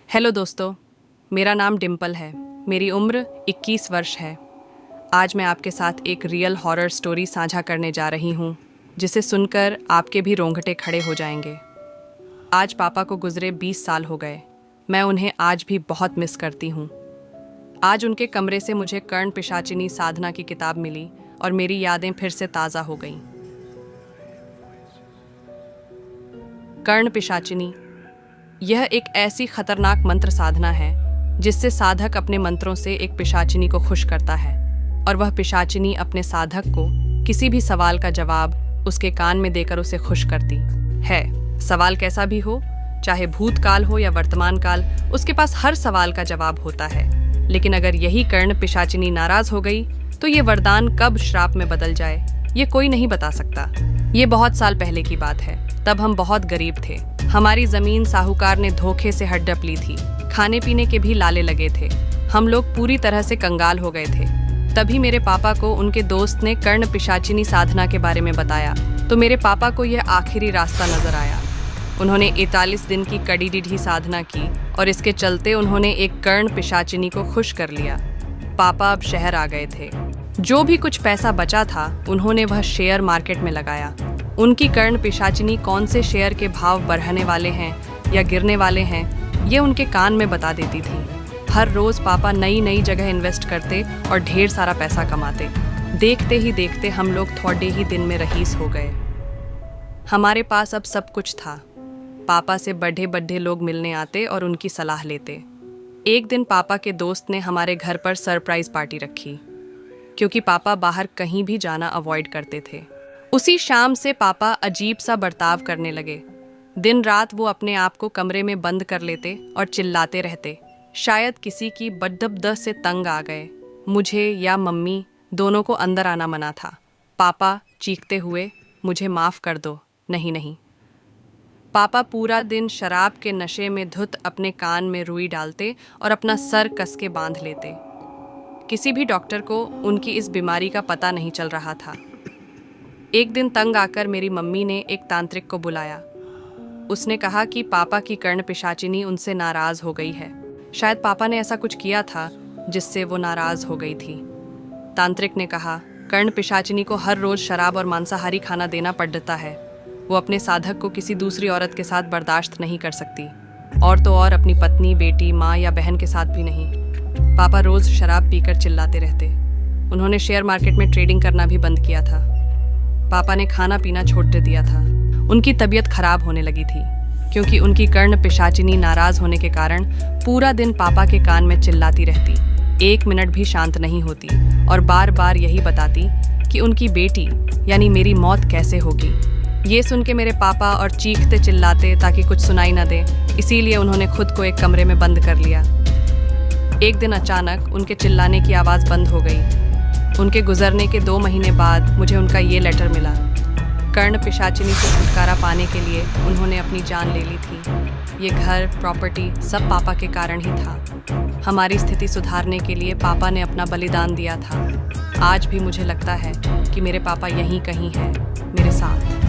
Hello दोस्तों, मेरा नाम डिम्पल है। मेरी उम्र 21 वर्ष है। आज मैं आपके साथ एक रियल हॉरर स्टोरी साझा करने जा रही हूँ, जिसे सुनकर आपके भी रोंगटे खड़े हो जाएंगे। आज पापा को गुजरे 20 साल हो गए। मैं उन्हें आज भी बहुत मिस करती हूँ। आज उनके कमरे से मुझे कर्ण पिशाचिनी साधना की किताब मिली और मेरी यादें फिर से ताज़ा हो गईं। कर्ण पिशाचिनी यह एक ऐसी खतरनाक मंत्र साधना है जिससे साधक अपने मंत्रों से एक पिशाचिनी को खुश करता है और वह पिशाचिनी अपने साधक को किसी भी सवाल का जवाब उसके कान में देकर उसे खुश करती है। सवाल कैसा भी हो, चाहे भूतकाल हो या वर्तमान काल, उसके पास हर सवाल का जवाब होता है। लेकिन अगर यही कर्ण पिशाचिनी नाराज हो गई तो ये वरदान कब श्राप में बदल जाए, ये कोई नहीं बता सकता। ये बहुत साल पहले की बात है। तब हम बहुत गरीब थे। हमारी जमीन साहूकार ने धोखे से हड़प ली थी। खाने पीने के भी लाले लगे थे। हम लोग पूरी तरह से कंगाल हो गए थे। तभी मेरे पापा को उनके दोस्त ने कर्ण पिशाचिनी साधना के बारे में बताया तो मेरे पापा को यह आखिरी रास्ता नजर आया। उन्होंने 41 दिन की कड़ी डिढ़ी साधना की और इसके चलते उन्होंने एक कर्ण पिशाचिनी को खुश कर लिया। पापा अब शहर आ गए थे। जो भी कुछ पैसा बचा था उन्होंने वह शेयर मार्केट में लगाया। उनकी कर्ण पिशाचिनी कौन से शेयर के भाव बढ़ने वाले हैं या गिरने वाले हैं, ये उनके कान में बता देती थी। हर रोज पापा नई नई जगह इन्वेस्ट करते और ढेर सारा पैसा कमाते। देखते ही देखते हम लोग थोड़े ही दिन में रईस हो गए। हमारे पास अब सब कुछ था। पापा से बड़े बड़े लोग मिलने आते और उनकी सलाह लेते। एक दिन पापा के दोस्त ने हमारे घर पर सरप्राइज पार्टी रखी, क्योंकि पापा बाहर कहीं भी जाना अवॉइड करते थे। उसी शाम से पापा अजीब सा बर्ताव करने लगे। दिन रात वो अपने आप को कमरे में बंद कर लेते और चिल्लाते रहते। शायद किसी की बद्दब्द से तंग आ गए। मुझे या मम्मी दोनों को अंदर आना मना था। पापा चीखते हुए, मुझे माफ़ कर दो। नहीं नहीं। पापा पूरा दिन शराब के नशे में धुत अपने कान में रुई डालते और अपना सर कस के बांध लेते। किसी भी डॉक्टर को उनकी इस बीमारी का पता नहीं चल रहा था। एक दिन तंग आकर मेरी मम्मी ने एक तांत्रिक को बुलाया। उसने कहा कि पापा की कर्ण पिशाचिनी उनसे नाराज हो गई है। शायद पापा ने ऐसा कुछ किया था जिससे वो नाराज हो गई थी। तांत्रिक ने कहा, कर्ण पिशाचिनी को हर रोज शराब और मांसाहारी खाना देना पड़ता है। वो अपने साधक को किसी दूसरी औरत के साथ बर्दाश्त नहीं कर सकती, और तो और अपनी पत्नी, बेटी, माँ या बहन के साथ भी नहीं। पापा रोज शराब पीकर चिल्लाते रहते। उन्होंने शेयर मार्केट में ट्रेडिंग करना भी बंद किया था। पापा ने खाना पीना छोड़ दिया था। उनकी तबीयत खराब होने लगी थी, क्योंकि उनकी कर्ण पिशाचिनी नाराज होने के कारण पूरा दिन पापा के कान में चिल्लाती रहती। 1 मिनट भी शांत नहीं होती और बार बार यही बताती कि उनकी बेटी यानी मेरी मौत कैसे होगी। ये सुन के मेरे पापा और चीखते चिल्लाते ताकि कुछ सुनाई न दे, इसीलिए उन्होंने खुद को एक कमरे में बंद कर लिया। एक दिन अचानक उनके चिल्लाने की आवाज़ बंद हो गई। उनके गुजरने के 2 महीने बाद मुझे उनका ये लेटर मिला। कर्ण पिशाचिनी से छुटकारा पाने के लिए उन्होंने अपनी जान ले ली थी। ये घर, प्रॉपर्टी सब पापा के कारण ही था। हमारी स्थिति सुधारने के लिए पापा ने अपना बलिदान दिया था। आज भी मुझे लगता है कि मेरे पापा यहीं कहीं हैं, मेरे साथ।